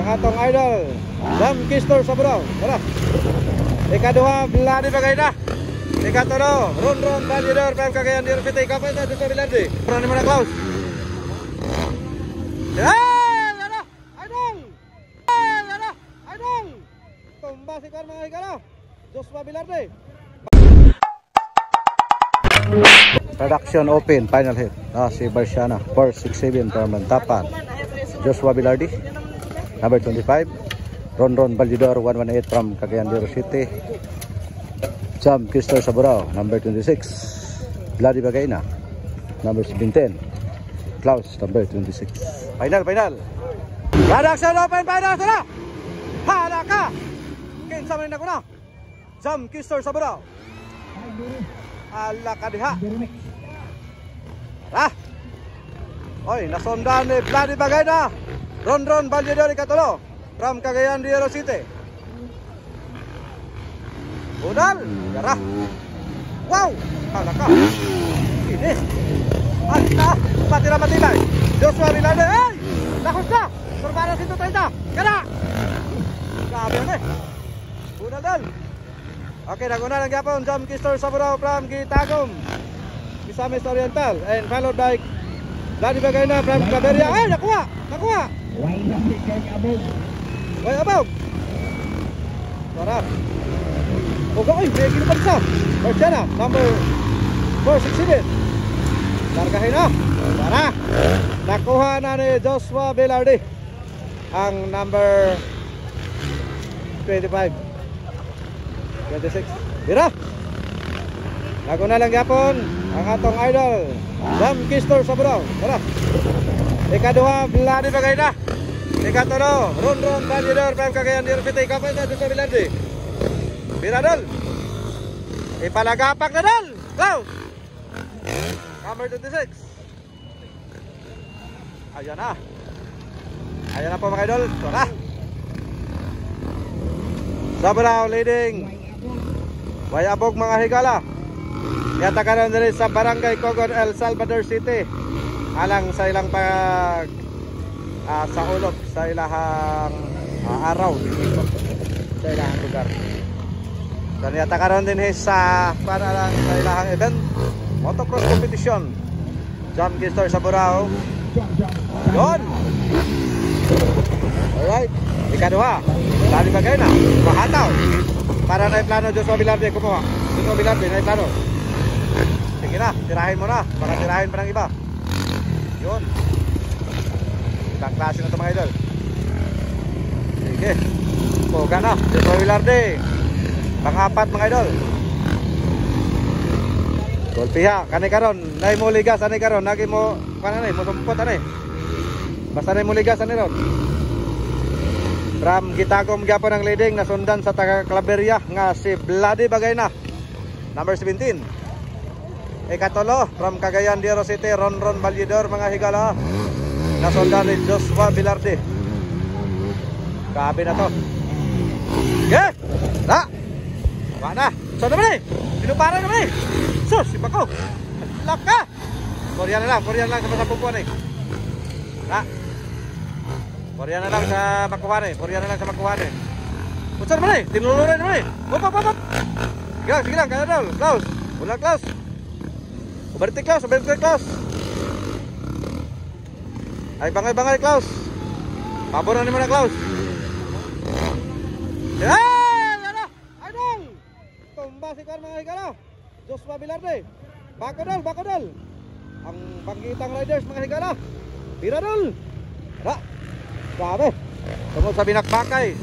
ang atong idol Dam Kistor sa Burao. Tara. Ikaduha, Vladi Bagayna. Ikatulo, Ron Bandidor, Prime Cagayan de Oro City. Kapay na dito Bilardi. Pernah mana Klaus? Lada, idol! Lada, idol! Tumba si Kar mga higala. Joshua Bilardi. Production open, final hit. Si Barciana, 467 from Mantapan. Joshua Bilardi, number 25. Ron Bandidor, 118 from Cagayan de Oro City. Dam Kistor sa Burao, number 26. Vladi Bagayna, number 17. Klaus, number 26. Final. Production open, final. Tara! Hala ka! Kinsa man ako na. Dam Kistor sa Burao. Ala ka diha. Tara! Oy, nasondan ni Vladi Bagayna. Ron Bandidor ikatulo from Cagayan de Oro City. Udal, darah. Wow, halaka. Ini. Anta, mati. Joshua Bilardi, lahos na. Berbara situ 30. Kena. Grabe ni. Udal dal. Okay, naguna lang gyapon Dam Kistor sa Burao from Gitagum. Misamis Oriental and followed by Vladi Bagayna from Claveria. Nakuha. Way above. Sarap. Oy, may kinupansa. Barciana, number 467. Largahin na. Tara. Nakuha na ni Joshua Bilardi ang number 25. 26. Bira. Naguna lang yapon ang atong idol Dam Kistor sa Burao. Tara. Ikaduha, Vladi Bagayna. Ikatulo, Ron Bandidor, Prime Cagayan de Oro City. Kapay na Joshua Bilardi. Bira dol. Ipalagapak na dol. Klaus. Number 26. Ayan na po mga idol. Tara. Sa Burao leading. Wayabog mga higala. Yatakaran din sa Barangay Cogon, El Salvador City. Alang sa ilang pag sa ulog sa ilahang araw. Sa ilahang lugar. Dan yata karon din sa para lang sa ilahang event motocross competition. Dam Kistor sa Burao. Yon. Alright. Ikaduha. Vladi Bagayna. Mahataw. Para na plano Joshua Bilardi kumuha. Joshua Bilardi na plano. Sige na, tirahin mo na. Baka tirahin pa ng iba. Yon. Ibang klase na ito mga idol. Sige. Poga na. Joshua Bilardi. Pang-apat mga idol. Golpiha, kanay karon, nay mo ligas anay karon, nagi mo kanay mo sumpot anay. Basta nay mo ligas anay ron. From Gitagum gyapon ang leading nasundan sa taga Claveria nga si Vladi Bagayna, number 17. Ikatulo from Cagayan de Oro City, Ron Bandidor mga higala. Nasundan ni Joshua Bilardi. Grabe na to. Yeah! Na! Mana? So naman pinupara naman Sus, si Bako. Lock ka. Korean na lang sa masapupuan Ha? Korean na lang sa makuhan Putsar naman tinuluran naman Hop. Sige lang, kaya daw. Klaus. Ulang Klaus. Ubariti Klaus, Klaus. Ay bangay Klaus. Paboran ni mo na Klaus. Si Kar mga higala Joshua Bilardi. Bako dol. Ang panggitang riders mga higala. Bira dol. Tara. Grabe. Tungkol sa binakbakay.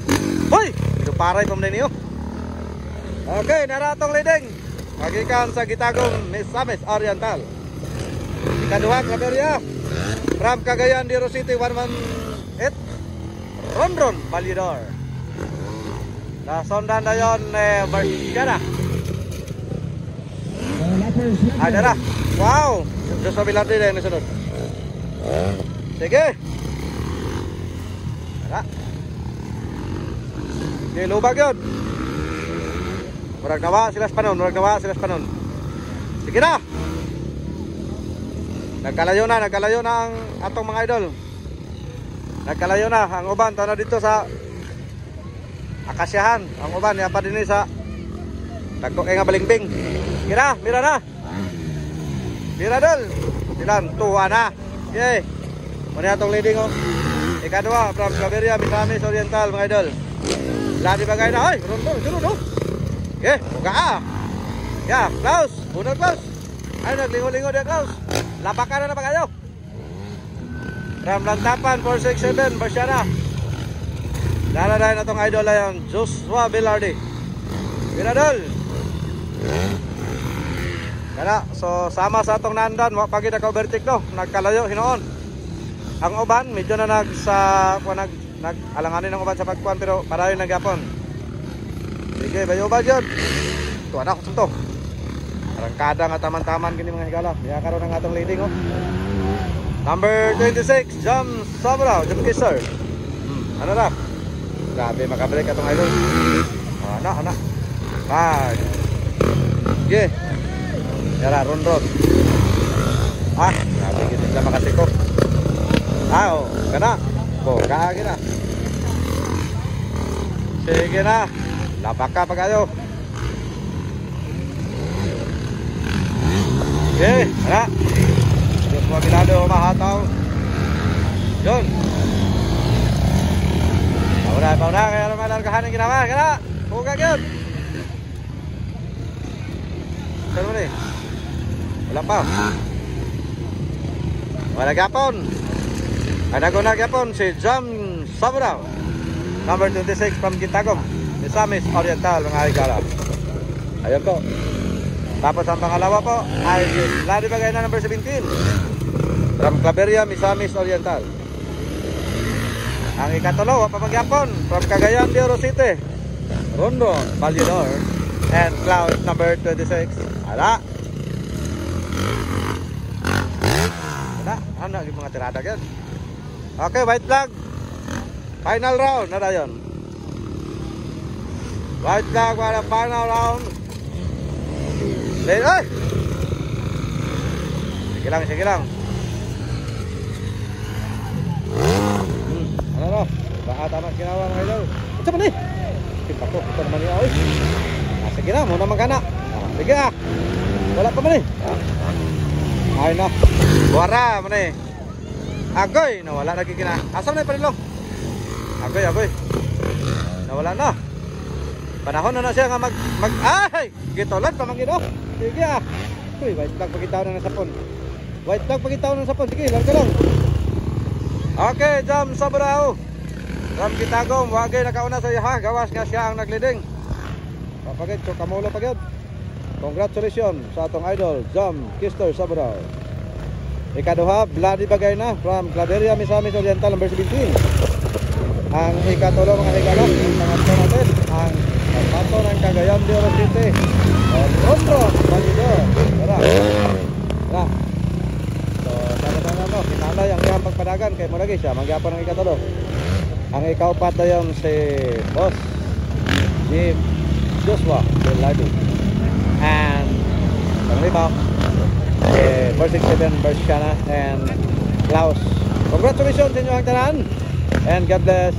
Hoy! Pinuparay pa muna niyo. Okay, naratong leading. Magikan sa Gitagum, Misamis Oriental. Ikaduha, Claveria. From Cagayan de Oro City, 118. Ron Bandidor. Nasondan na yun, Barciana. Ada na. Wow. Joshua Bilardi na yung nasunod. Sige. Tara. Sige, lubag yun. Murag nawa sila sa panon. Sige na. Nagkalayo na ang atong mga idol. Nagkalayo na ang uban tanaw dito sa Akasyahan. Ang uban ya pa dinhi sa dagko kay nga Balingbing. Mira na. Mira dol. Silan tuwa na. Okay. Muna atong leading oh. Ikadua from Claveria, Misamis Oriental mga idol. Ladi bagay na ay, sunod oh. Okay, buka ah. Ya, Klaus, unang Klaus. Ay naglingo-lingo dia Klaus. Lapakan na pa kayo. From Lantapan 467 Barsiana. Dala na tong idol ayon Joshua Velarde. Miradol. Kana so sama sa atong nandan wa pagid ka overtake no, nagkalayo hinoon. Ang uban medyo na nag-alanganin ang uban sa pagkuan pero parayon nagyapon. Sige, bayo ba jud? Tuwa na ko to. Arangkada nga taman-taman kini mga higala. Diya karon ang atong leading oh. Number 26, Jam Sabra, Jam Kisser. Ano na? Grabe makabreak atong idol. Ana. Ay. Sige. Yara ron. Grabe gid sila makasiko. Kana. Kaagi na. Sige na. Lapak ka pa kayo. Okay, ana. Diyos mo binado mahataw. Yun. Pauna. Kaya naman largahan ang ginawa. Kana. Hugag yun. Saan mo na eh? Wala pa. Wala gapon. Anagunag yapon si Jam Sabra. Number 26 from Quintagom. Misamis Oriental mga higala. Ayun po. Tapos ang pangalawa po ay Ladi bagay na number 17 from Claveria, Misamis Oriental. Ang ikatulo papagyapon from Cagayan de Oro City, Rondon Valedor and Cloud number 26. Ala. Ano yung mga tirada yan? Okay, white flag. Final round na dayon. White flag para final round. Ay! Sige lang. Ano? Baka tama ginawa mga idol. Ito man eh. Kita ko, ito naman niya. Sige na, muna magkana. Sige ah. Wala pa man eh. Ay na. Buwara man eh. Agoy, nawala lagi kina. Asam na parilong. Agoy. Nawala na. Panahon na siya nga ay! Gitolad pa man gino. Sige ah. Uy, white flag pagitaw na ng sapon. White flag pagitaw na ng sapon. Sige, lang ka lang. Okay, Jam Sabrao. Ram Kitagom, wagay nakauna sa iya. Gawas nga siya ang nagliding. Papagid, so kamulo pagid. Congratulations sa atong idol, Jam Kister Sabrao. Ikaduha, Bloody bagay na from Claveria, Misamis Oriental number 17. Ang ikatulo mga higala, ang pangatlo natin, ang pagpato ng Cagayan de Oro City. Rondon Valedor. Tara. So, sana no, kinalay ang iyang pagpadagan kay mo lagi siya magyapon ang ikatulo. Ang ikaupat na yung si Boss Jim Joshua Velarde. And panglima 467 Barsiana and Klaus. Congratulations sa inyo ang tanan and God bless.